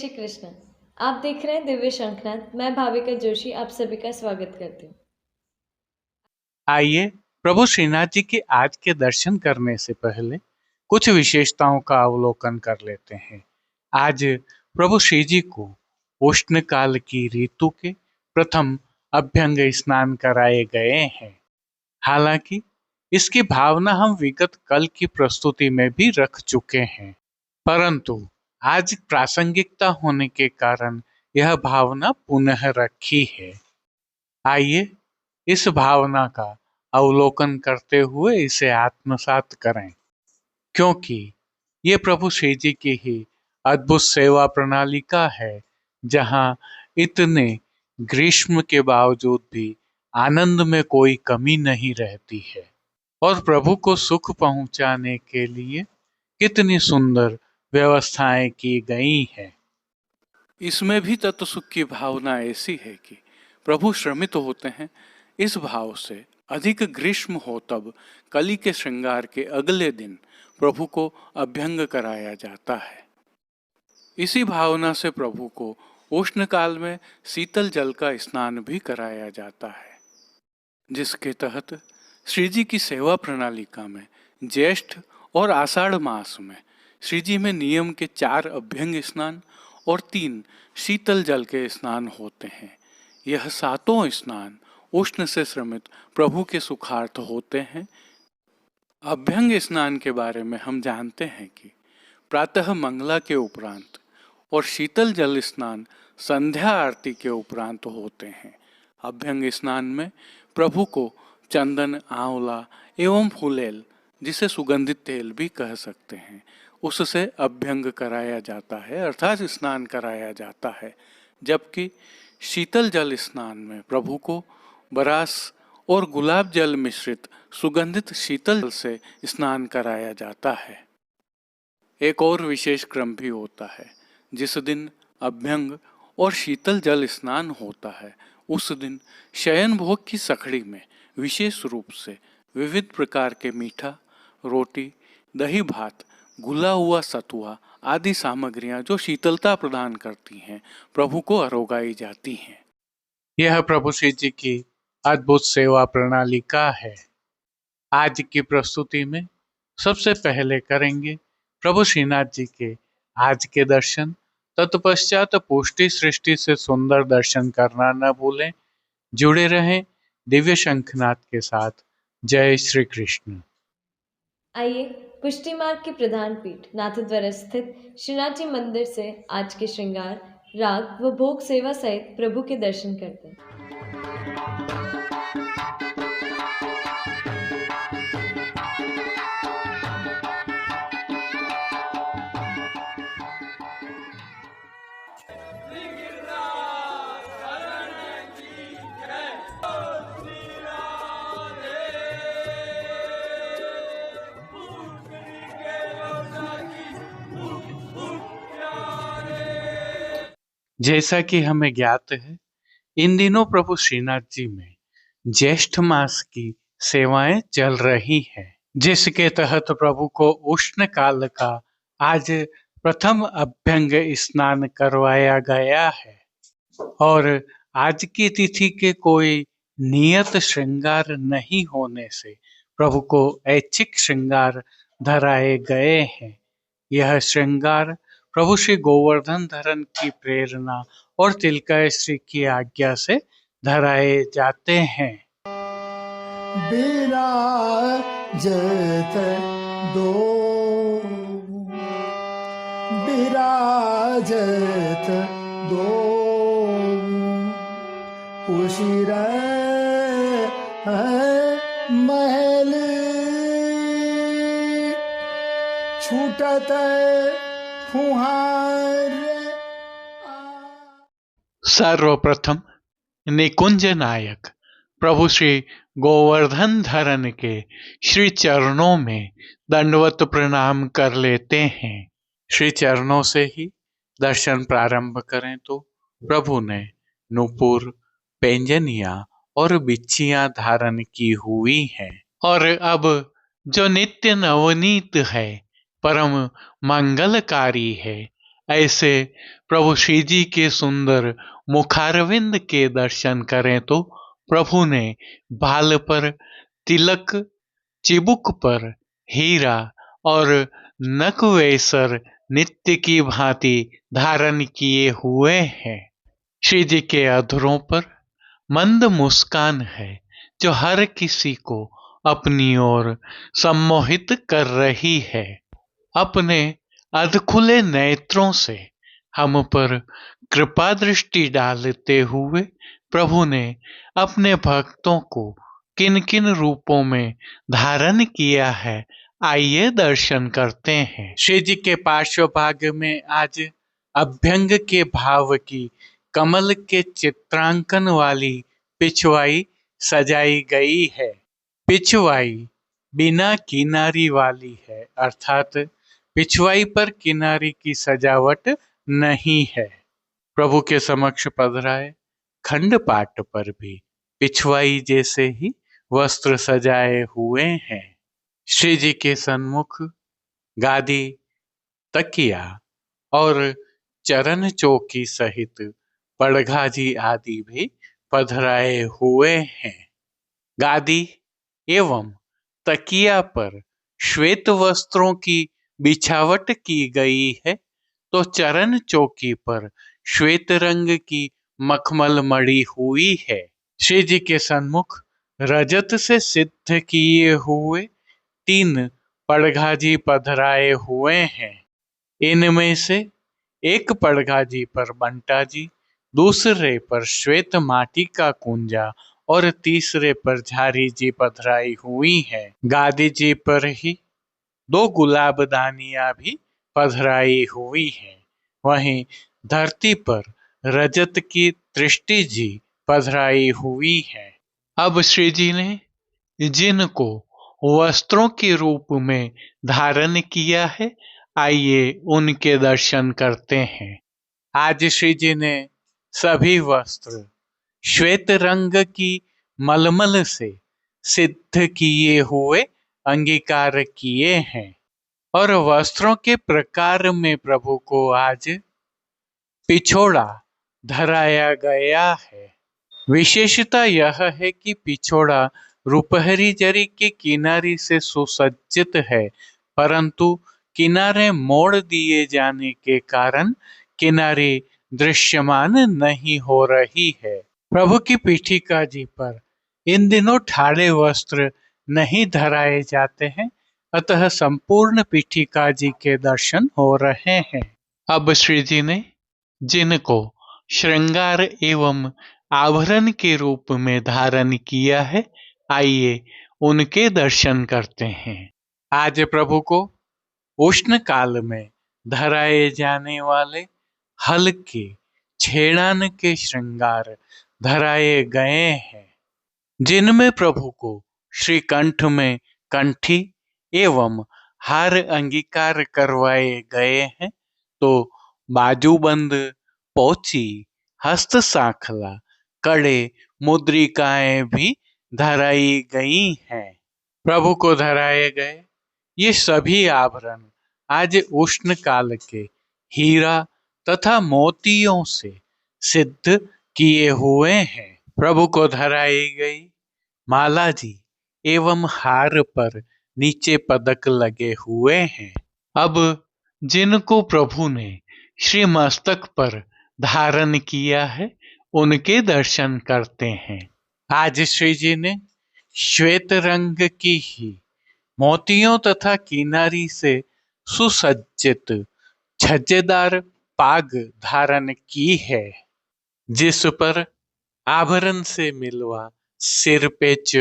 श्री कृष्ण। आप देख रहे हैं दिव्य शंखनाद। मैं भाविका जोशी आप सभी का स्वागत करती हूँ। आइए प्रभु श्रीनाथ जी के आज के दर्शन करने से पहले कुछ विशेषताओं का अवलोकन कर लेते हैं। आज प्रभु श्री जी को उष्ण काल की ऋतु के प्रथम अभ्यंग स्नान कराए गए हैं। हालांकि इसकी भावना हम विगत कल की प्रस्तुति में भी रख चुके हैं, परंतु आज प्रासंगिकता होने के कारण यह भावना पुनः रखी है। आइए इस भावना का अवलोकन करते हुए इसे आत्मसात करें, क्योंकि ये प्रभु श्री जी की ही अद्भुत सेवा प्रणाली का है, जहाँ इतने ग्रीष्म के बावजूद भी आनंद में कोई कमी नहीं रहती है और प्रभु को सुख पहुंचाने के लिए कितनी सुंदर व्यवस्थाएं की गई हैं। इसमें भी तत्व सुख की भावना ऐसी है कि प्रभु श्रमित होते हैं। इस भाव से अधिक ग्रीष्म हो तब कली के श्रृंगार के अगले दिन प्रभु को अभ्यंग कराया जाता है। इसी भावना से प्रभु को उष्ण काल में शीतल जल का स्नान भी कराया जाता है, जिसके तहत श्री जी की सेवा प्रणालिका में ज्येष्ठ और आषाढ़ मास में श्री जी में नियम के 4 अभ्यंग स्नान और 3 शीतल जल के स्नान होते हैं। यह 7 स्नान उष्ण से श्रमित प्रभु के सुखार्थ होते हैं। अभ्यंग स्नान के बारे में हम जानते हैं कि प्रातः मंगला के उपरांत और शीतल जल स्नान संध्या आरती के उपरांत होते हैं। अभ्यंग स्नान में प्रभु को चंदन, आंवला एवं फूलेल, जिसे सुगंधित तेल भी कह सकते हैं, उससे अभ्यंग कराया जाता है, अर्थात स्नान कराया जाता है। जबकि शीतल जल स्नान में प्रभु को बरास और गुलाब जल मिश्रित सुगंधित शीतल जल से स्नान कराया जाता है। एक और विशेष क्रम भी होता है। जिस दिन अभ्यंग और शीतल जल स्नान होता है, उस दिन शयन भोग की सखड़ी में विशेष रूप से विविध प्रकार के मीठा, रोटी, दही भात, घुला हुआ सतुआ आदि सामग्रियां जो शीतलता प्रदान करती हैं, प्रभु को अरोगाई जाती हैं। यह प्रभु श्री जी की अद्भुत सेवा प्रणाली का है। आज की प्रस्तुति में सबसे पहले करेंगे प्रभु श्रीनाथ जी के आज के दर्शन। तत्पश्चात पुष्टि सृष्टि से सुंदर दर्शन करना न भूलें। जुड़े रहें दिव्य शंखनाद के साथ। जय श्री कृष्ण। आइए पुष्टि मार्ग के प्रधान पीठ नाथद्वारा स्थित श्रीनाथ जी मंदिर से आज के श्रृंगार, राग व भोग सेवा सहित प्रभु के दर्शन करते हैं। जैसा कि हमें ज्ञात है, इन दिनों प्रभु श्रीनाथ जी में ज्येष्ठ मास की सेवाएं चल रही हैं, जिसके तहत प्रभु को उष्ण काल का आज प्रथम अभ्यंग स्नान करवाया गया है और आज की तिथि के कोई नियत श्रृंगार नहीं होने से प्रभु को ऐच्छिक श्रृंगार धराए गए हैं। यह श्रृंगार प्रभु श्री गोवर्धन धरन की प्रेरणा और तिलकाश्री की आज्ञा से धराए जाते हैं। विराजत दो, विराजत दो, उशिर महल छूटत फुहार। सर्वप्रथम निकुंज नायक प्रभु श्री गोवर्धन धरन के श्री चरणों में दंडवत प्रणाम कर लेते हैं। श्री चरणों से ही दर्शन प्रारंभ करें तो प्रभु ने नूपुर, पैंजनिया और बिच्छियां धारण की हुई हैं और अब जो नित्य नवनीत है, परम मंगलकारी है, ऐसे प्रभु श्री जी के सुंदर मुखारविंद के दर्शन करें तो प्रभु ने बाल पर तिलक, चिबुक पर हीरा और नकवेसर नित्य की भांति धारण किए हुए हैं। श्री जी के अधरों पर मंद मुस्कान है जो हर किसी को अपनी ओर सम्मोहित कर रही है। अपने अधखुले नेत्रों से हम पर कृपा दृष्टि डालते हुए प्रभु ने अपने भक्तों को किन किन रूपों में धारण किया है, आइए दर्शन करते हैं। श्री जी के पार्श्व भाग में आज अभ्यंग के भाव की कमल के चित्रांकन वाली पिछवाई सजाई गई है। पिछवाई बिना किनारी वाली है, अर्थात पिछवाई पर किनारी की सजावट नहीं है। प्रभु के समक्ष पधराए खंड पाट पर भी पिछवाई जैसे ही वस्त्र सजाए हुए हैं। श्री जी के सन्मुख गादी, तकिया और चरण चौकी सहित पड़घाजी आदि भी पधराए हुए हैं। गादी एवं तकिया पर श्वेत वस्त्रों की बिछावट की गई है, तो चरण चौकी पर श्वेत रंग की मखमल मड़ी हुई है। श्री जी के सन्मुख रजत से सिद्ध किए हुए 3 पड़घाजी पधराए हुए हैं। इनमें से एक पड़घाजी पर बंटा जी, दूसरे पर श्वेत माटी का कुंजा और तीसरे पर झारी जी पधराई हुई है। गादी जी पर ही 2 गुलाबदानियां भी पधराई हुई है। वहीं धरती पर रजत की दृष्टि जी पधराई हुई है। अब श्री जी ने जिनको वस्त्रों के रूप में धारण किया है, आइए उनके दर्शन करते हैं। आज श्री जी ने सभी वस्त्र श्वेत रंग की मलमल से सिद्ध किए हुए अंगीकार किए हैं और वस्त्रों के प्रकार में प्रभु को आज पिछोड़ा धराया गया है। विशेषता यह है कि पिछोड़ा रुपहरी जरी के किनारे से सुसज्जित है, परंतु किनारे मोड़ दिए जाने के कारण किनारे दृश्यमान नहीं हो रही है। प्रभु की पीठिका जी पर इन दिनों ठाड़े वस्त्र नहीं धराए जाते हैं, अतः संपूर्ण पीठिका जी के दर्शन हो रहे हैं। अब श्री जी ने जिनको श्रृंगार एवं आभरण के रूप में धारण किया है, आइए उनके दर्शन करते हैं। आज प्रभु को उष्ण काल में धराए जाने वाले हल्के छेड़ान के श्रृंगार धराए गए हैं, जिनमें प्रभु को श्रीकंठ में कंठी एवं हार अंगीकार करवाए गए हैं, तो बाजूबंद, पोची, हस्त सांखला, कड़े, मुद्रिकाएं भी धराई गई हैं। प्रभु को धराए गए ये सभी आभरण आज उष्ण काल के हीरा तथा मोतियों से सिद्ध किए हुए हैं। प्रभु को धराई गई माला जी एवं हार पर नीचे पदक लगे हुए हैं। अब जिनको प्रभु ने श्री मस्तक पर धारण किया है, उनके दर्शन करते हैं। आज श्री जी ने श्वेत रंग की ही मोतियों तथा किनारी से सुसज्जित छज्जेदार पाग धारण की है, जिस पर आभरण से मिलवा सिर पेच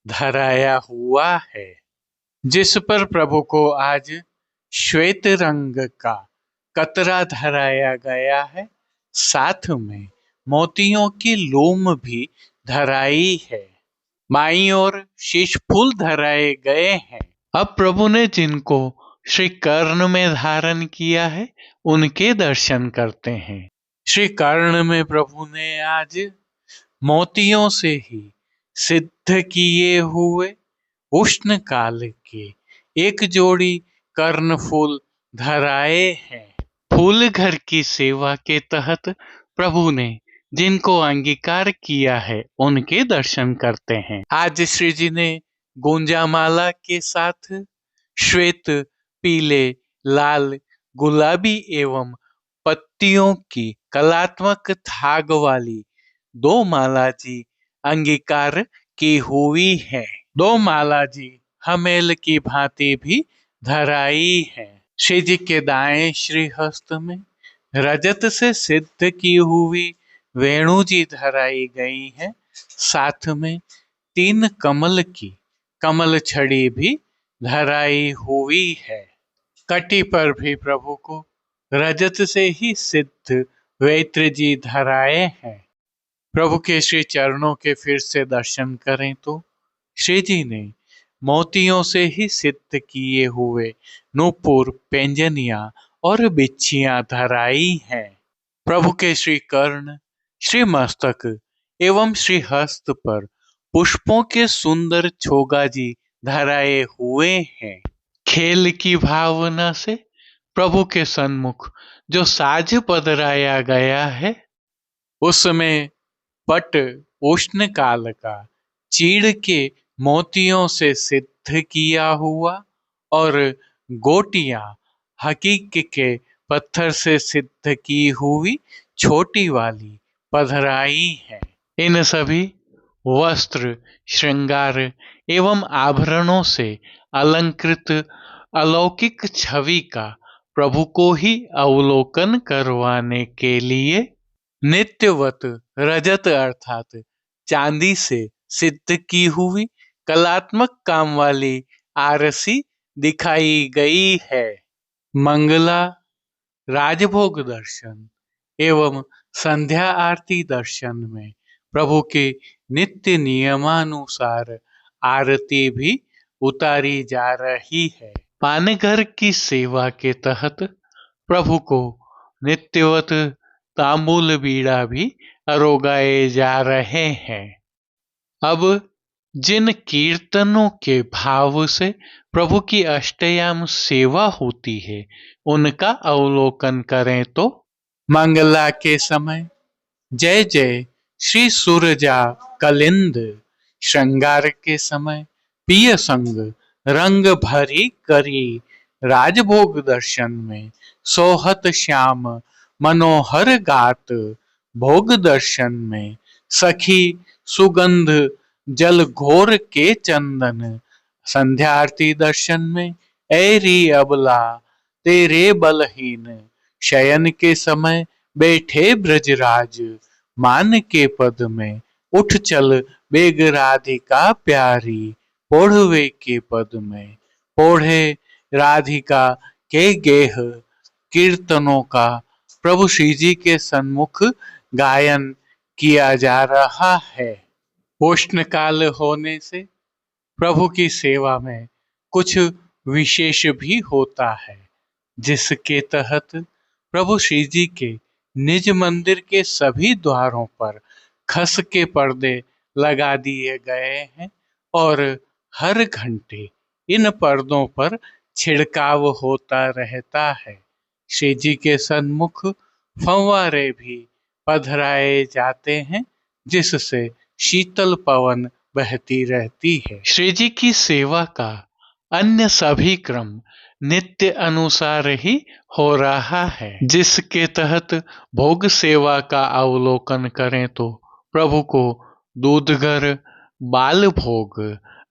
धराया हुआ है, जिस पर प्रभु को आज श्वेत रंग का कतरा धराया गया है, साथ में मोतियों की लूम भी धराई है। बाईं ओर शीश फूल धराए गए हैं। अब प्रभु ने जिनको श्री कर्ण में धारण किया है, उनके दर्शन करते हैं। श्री कर्ण में प्रभु ने आज मोतियों से ही सिद्ध किए हुए उष्ण काल के एक जोड़ी कर्णफूल धराए हैं। फूल घर की सेवा के तहत प्रभु ने जिनको अंगीकार किया है उनके दर्शन करते हैं। आज श्री जी ने गुंजामाला के साथ श्वेत, पीले, लाल, गुलाबी एवं पत्तियों की कलात्मक थाग वाली दो माला जी अंगीकार की हुई है। दो माला जी हमेल की भांति भी धराई है। श्री जी के दाएं श्री हस्त में रजत से सिद्ध की हुई वेणु जी धराई गई है। साथ में 3 कमल की कमल छड़ी भी धराई हुई है। कटी पर भी प्रभु को रजत से ही सिद्ध वेत्र जी धराए हैं। प्रभु के श्री चरणों के फिर से दर्शन करें तो श्री जी ने मोतियों से ही सिद्ध किए हुए नूपुर, पेंजनिया और बिच्छियां धराई हैं। प्रभु के श्री कर्ण, श्री मस्तक एवं श्री हस्त पर पुष्पों के सुंदर छोगा जी धराए हुए हैं। खेल की भावना से प्रभु के सन्मुख जो साज पधराया गया है उसमें पट उष्ण काल का चीड़ के मोतियों से सिद्ध किया हुआ और गोटियां हकीक के पत्थर से सिद्ध की हुई छोटी वाली पधराई है। इन सभी वस्त्र, श्रृंगार एवं आभरणों से अलंकृत अलौकिक छवि का प्रभु को ही अवलोकन करवाने के लिए नित्यवत रजत अर्थात चांदी से सिद्ध की हुई कलात्मक काम वाली आरसी दिखाई गई है। मंगला, राजभोग दर्शन एवं संध्या आरती दर्शन में प्रभु के नित्य नियमानुसार आरती भी उतारी जा रही है। पानघर की सेवा के तहत प्रभु को नित्यवत तांबूल बीड़ा भी अरोगाए जा रहे हैं। अब जिन कीर्तनों के भाव से प्रभु की अष्टयाम सेवा होती है उनका अवलोकन करें तो मंगला के समय जय जय श्री सूरजा कलिंद, श्रृंगार के समय पिय संग रंग भरी करी, राजभोग दर्शन में सोहत श्याम मनोहर गात, भोग दर्शन में सखी सुगंध जल घोर के चंदन, संध्या आरती दर्शन में ऐरी अबला तेरे बलहीन, शयन के समय बैठे ब्रजराज, मान के पद में उठ चल बेग राधिका प्यारी, पोढ़वे के पद में पोढ़े राधिका के गेह, कीर्तनों का प्रभु श्री जी के सन्मुख गायन किया जा रहा है। उष्ण काल होने से प्रभु की सेवा में कुछ विशेष भी होता है, जिसके तहत प्रभु श्री जी के निज मंदिर के सभी द्वारों पर खस के पर्दे लगा दिए गए हैं और हर घंटे इन पर्दों पर छिड़काव होता रहता है। श्री जी के सन्मुख फव्वारे भी पधराए जाते हैं, जिससे शीतल पवन बहती रहती है। श्री जी की सेवा का अन्य सभी क्रम नित्य अनुसार ही हो रहा है, जिसके तहत भोग सेवा का अवलोकन करें तो प्रभु को दूधघर, बाल भोग,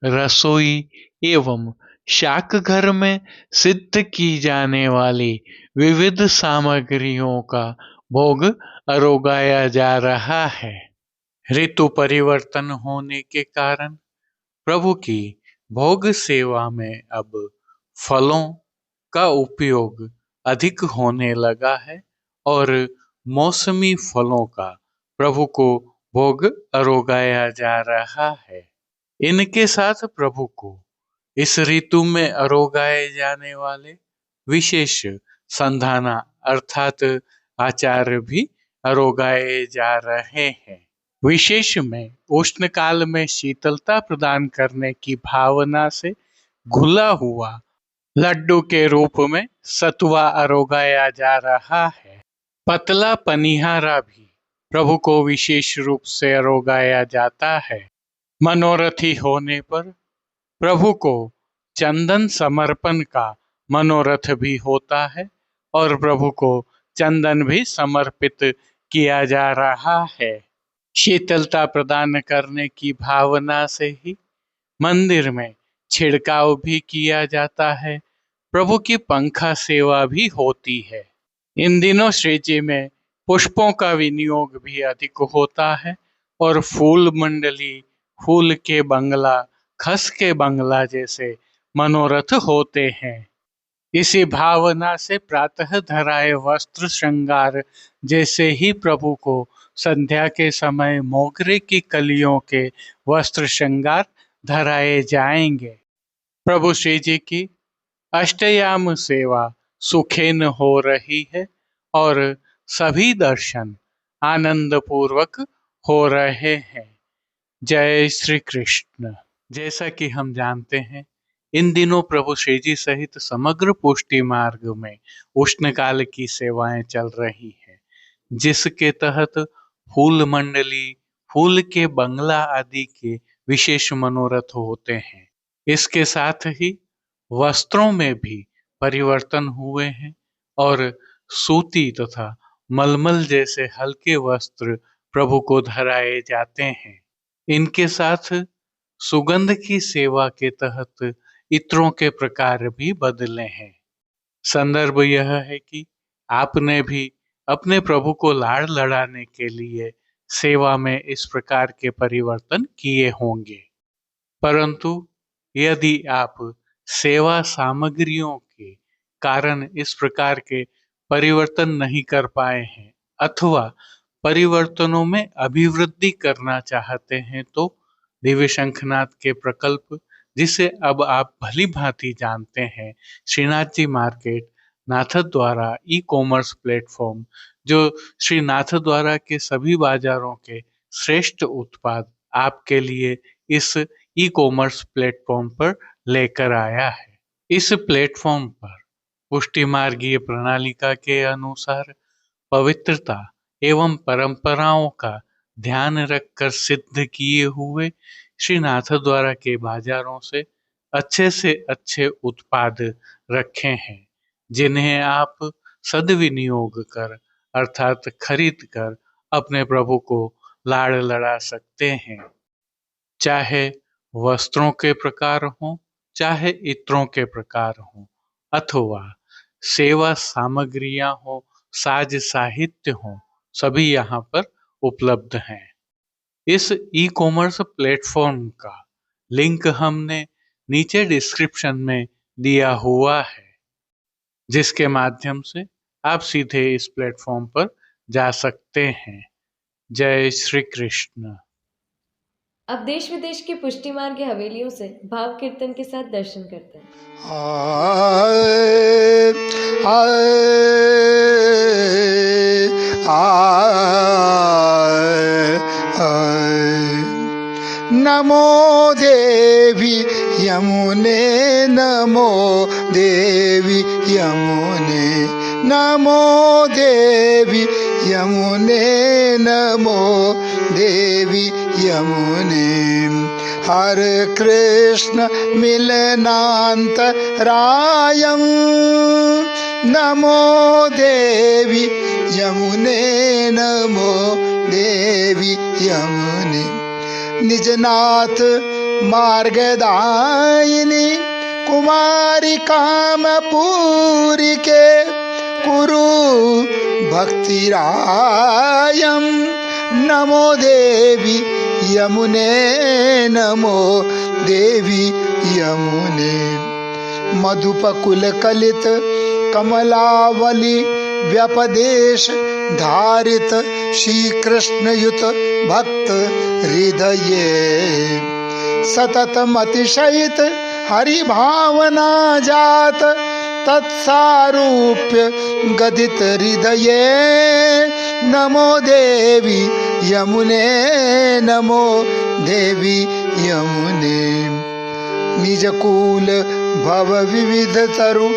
रसोई एवं शाक घर में सिद्ध की जाने वाली विविध सामग्रियों का भोग अरोगाया जा रहा है। ऋतु परिवर्तन होने के कारण प्रभु की भोग सेवा में अब फलों का उपयोग अधिक होने लगा है और मौसमी फलों का प्रभु को भोग अरोगाया जा रहा है। इनके साथ प्रभु को इस ऋतु में अरोगाए जाने वाले विशेष संधाना अर्थात आचार भी अरोगाए जा रहे हैं। विशेष में उष्ण काल में शीतलता प्रदान करने की भावना से घुला हुआ लड्डू के रूप में सतुआ अरोगाया जा रहा है। पतला पनिहारा भी प्रभु को विशेष रूप से अरोगाया जाता है। मनोरथी होने पर प्रभु को चंदन समर्पण का मनोरथ भी होता है और प्रभु को चंदन भी समर्पित किया जा रहा है। शीतलता प्रदान करने की भावना से ही मंदिर में छिड़काव भी किया जाता है। प्रभु की पंखा सेवा भी होती है। इन दिनों श्री जी में पुष्पों का विनियोग भी अधिक होता है और फूल मंडली, फूल के बंगला, खस के बंगला जैसे मनोरथ होते हैं। इसी भावना से प्रातः धराए वस्त्र श्रृंगार जैसे ही प्रभु को संध्या के समय मोगरे की कलियों के वस्त्र श्रृंगार धराए जाएंगे। प्रभु श्री जी की अष्टयाम सेवा सुखेन हो रही है और सभी दर्शन आनंद पूर्वक हो रहे हैं। जय श्री कृष्ण। जैसा कि हम जानते हैं, इन दिनों प्रभु श्री जी सहित समग्र पुष्टि मार्ग में उष्णकाल की सेवाएं चल रही हैं, जिसके तहत फूल मंडली, फूल के बंगला आदि के विशेष मनोरथ होते हैं। इसके साथ ही वस्त्रों में भी परिवर्तन हुए हैं और सूती तथा मलमल जैसे हल्के वस्त्र प्रभु को धराए जाते हैं। इनके साथ सुगंध की सेवा के तहत इत्रों के प्रकार भी बदले हैं। संदर्भ यह है कि आपने भी अपने प्रभु को लाड़ लड़ाने के लिए सेवा में इस प्रकार के परिवर्तन किए होंगे। परंतु यदि आप सेवा सामग्रियों के कारण इस प्रकार के परिवर्तन नहीं कर पाए हैं अथवा परिवर्तनों में अभिवृद्धि करना चाहते हैं, तो दिव्य शंखनाद के प्रकल्प, जिसे अब आप भली भांति जानते हैं, Shrinath ji market, Nathdwara ecommerce platform, जो श्री नाथद्वारा के सभी बाजारों के श्रेष्ठ उत्पाद आपके लिए इस ई कॉमर्स प्लेटफॉर्म पर लेकर आया है। इस प्लेटफॉर्म पर पुष्टि मार्गीय प्रणालिका के अनुसार पवित्रता एवं परंपराओं का ध्यान रखकर सिद्ध किए हुए श्री नाथद्वारा के बाजारों से अच्छे उत्पाद रखे हैं, जिन्हें आप सदविनियोग कर अर्थात खरीद कर अपने प्रभु को लाड़ लड़ा सकते हैं। चाहे वस्त्रों के प्रकार हों, चाहे इत्रों के प्रकार हों, अथवा सेवा सामग्रियां हो, साज साहित्य हो, सभी यहाँ पर उपलब्ध हैं। इस ई कॉमर्स प्लेटफॉर्म का लिंक हमने नीचे डिस्क्रिप्शन में दिया हुआ है, जिसके माध्यम से आप सीधे इस प्लेटफॉर्म पर जा सकते हैं। जय श्री कृष्ण। अब देश विदेश की पुष्टि मार्ग की हवेलियों से भाव कीर्तन के साथ दर्शन करते हैं। आए आए आए नमो देवी यमुने, नमो देवी यमुने, नमो देवी यमुने, नमो देवी यमुने। हर कृष्ण मिलनान्तरायं, नमो देवी यमुने, नमो देवी यमुने। निजनाथ मार्गदायिनी कुमारी कामपूरी के कुरु भक्तिरायं, नमो देवी यमुने, नमो देवी यमुने। मधुपकुल कलित कमलावली व्यपदेश धारित श्री कृष्ण युत भक्त हृदये, सतत अतिशयित हरि भावना जात तत्सारूप्य गदित हृदये, नमो देवी यमुने, नमो देवी यमुने। निज कूल भव विविध तरु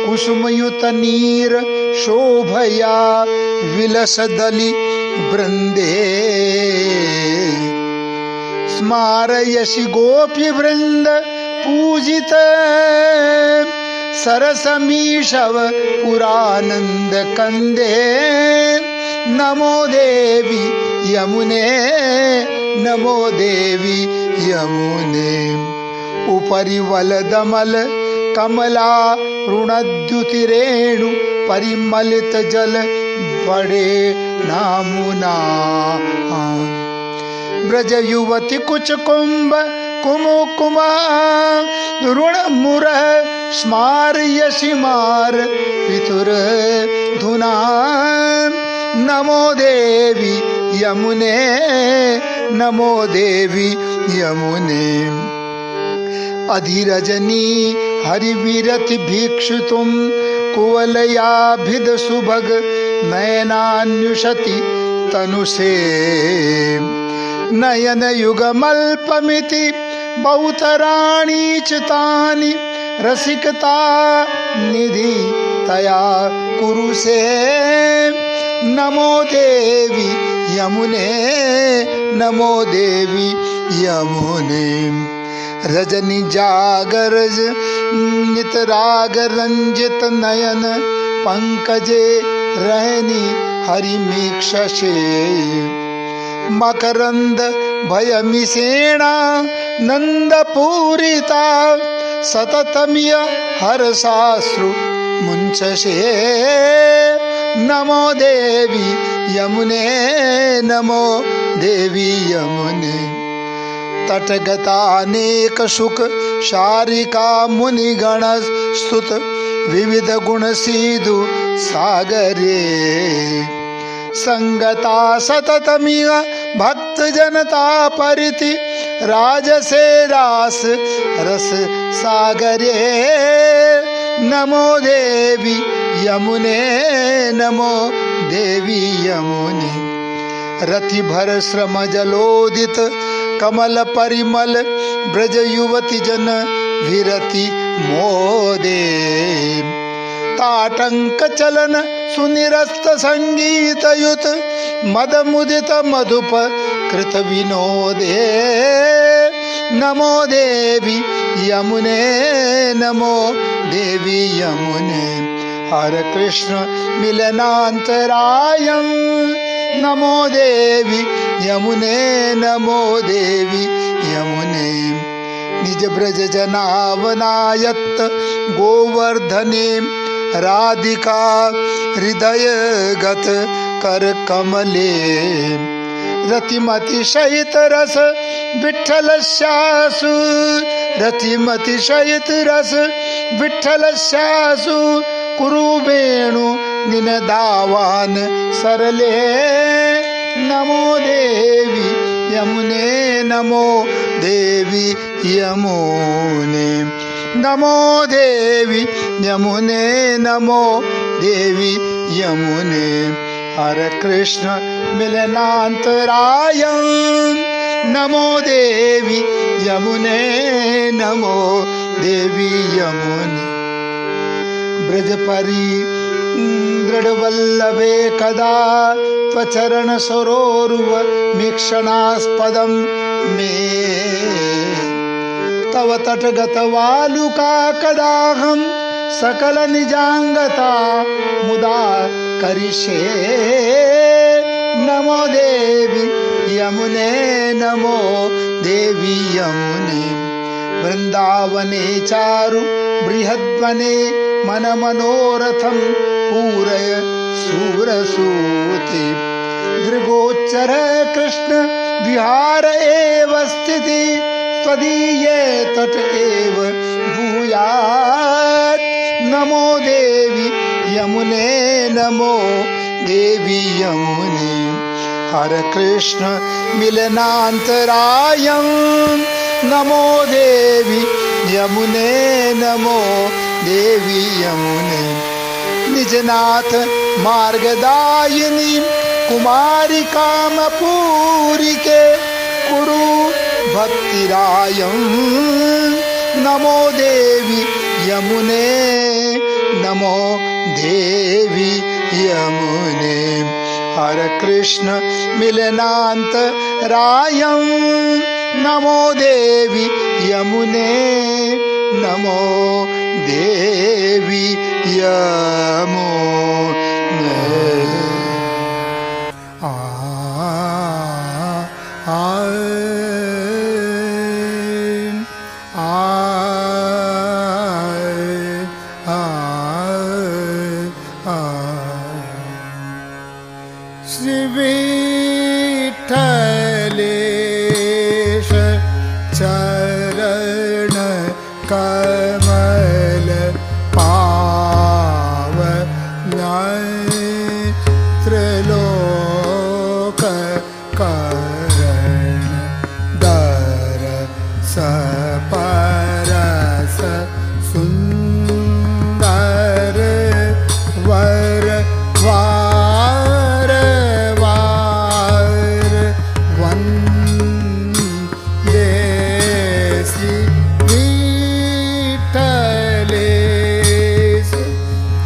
कुसुमयुत नीर शोभया विलस दलि वृंदे स्मारयसि गोपी वृंद पूजित सरसमीशव पुरानंद कंदे नमो देवी यमुने नमो देवी यमुने उपरि वलदमल कमला ऋणद्युतिरेणु परिमलित जल बड़े नामुना ब्रज युवती कुच कुंभ कुमुकुमा ऋण मुर स्मार यशिमार पितुर धुना नमो देवी यमुने नमो देवी यमुने अधिरजनी हरिवीरति भिक्षुतुम कुवलयाभिद सुभग नयनान्युषति तनुषे नयन युगमल्पमिति बहुतराणि चितानि रसिकता निधि तया कुरुसे नमो देवी यमुने नमो देवी यमुने रजनी जागरज नितराग रंजित नयन पंकजे रहनी हरिमीक्षसे मकरंद भयमिसेणा नंद पूरिता सततमिय हरसाश्रु मुंचसे नमो देवी यमुने नमो देवी यमुने तटगतानेक सुख शारिका मुनिगण स्तुत विविध गुण सिधु सागरे संगता सततमिय भक्त जनता परिति राजसे रास रस सागरे नमो देवी यमुने नमो देवी यमुने रति भर श्रम जलोदित कमल परिमल ब्रज युवती जन विरति मोदे ताटंक चलन सुनिरस्त संगीत युत मद मुदित मधुप कृत विनोदे नमो देवी यमुने नमो देवी यमुने हर कृष्ण मिलनांतरायं नमो देवी यमुने नमो देवी यमुने निज ब्रज जनावनायत गोवर्धने राधिका हृदय गत कर कमले रतिमति सहित रस विठ्ठल श्यासु रतिमति सहित रस विठ्ठल श्यासु कुरु वेणु निनदावान सरले नमो देवी यमुने नमो देवी यमुने नमो देवी यमुने नमो देवी यमुने हर कृष्ण मिलनांतरायं नमो देवी यमुने नमो देवी यमुने ब्रजपरी दृढ़वल्लभे कदा त्वचरण सरोरुव मीक्षणास्पदं मे तव तटगत वालुका कदाहं सकल निजांगता मुदा करिष्ये नमो देवी यमुने नमो देवी यमुने वृंदावने चारु बृहद्वने मन मनोरथं पूरय सूरसूते दृगोच्चर कृष्ण विहार एव स्थिति त्वदीये तट एव भूयात् नमो देवी यमुने नमो देवी यमुने हर कृष्ण मिलनांतरायं नमो देवी यमुने नमो देवी यमुने निजनाथ मार्गदायिनी कुमारी कामपूरी के कुरु भक्तिरायं नमो देवी यमुने नमो देवी यमुने हरे कृष्ण मिलनान्तरायं नमो देवी यमुने नमो देवी यमुने श्री विठ्ठलेश चरण कमल पावन त्रिलोक करण दरस परस सुंदर वर वार वार वंदे श्री विठ्ठलेश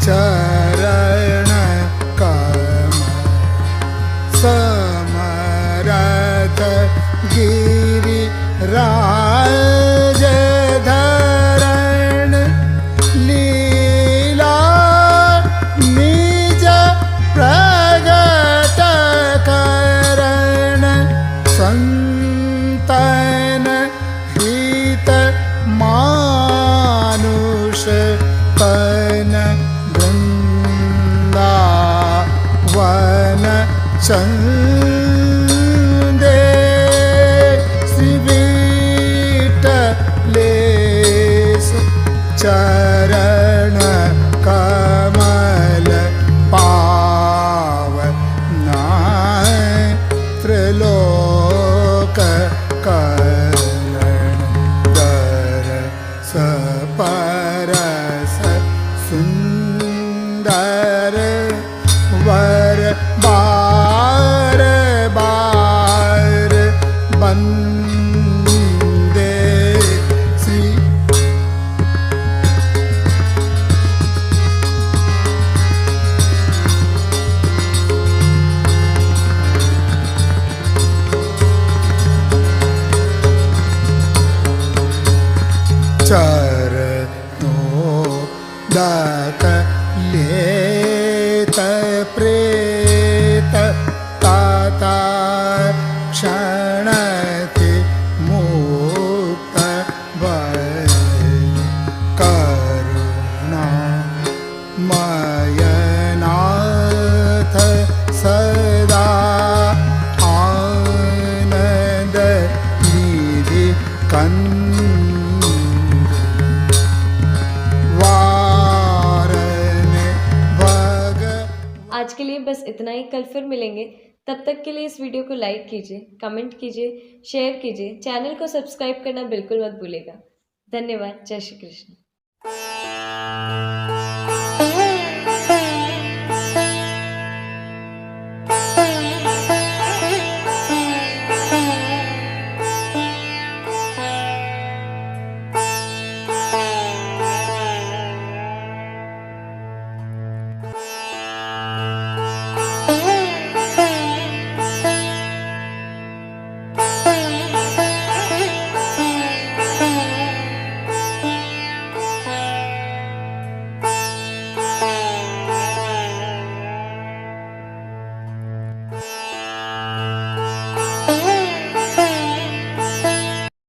चरण कमल समरथ गिरिराज धरण लीला निज प्रगट करण संतन हित मानुष तन वृंदावन चंदे श्री विठ्ठलेश चरण कमल पावन त्रिलोक करण दरस परस सुंदर वर बार बार वंदे श्री चरणोदक लेत प्रेत ताता क्षणति मुक्त भय करुणा मयनाथ सदा आनंद निधि आज के लिए बस इतना ही। कल फिर मिलेंगे। तब तक के लिए इस वीडियो को लाइक कीजिए, कमेंट कीजिए, शेयर कीजिए, चैनल को सब्सक्राइब करना बिल्कुल मत भूलिएगा। धन्यवाद। जय श्री कृष्ण।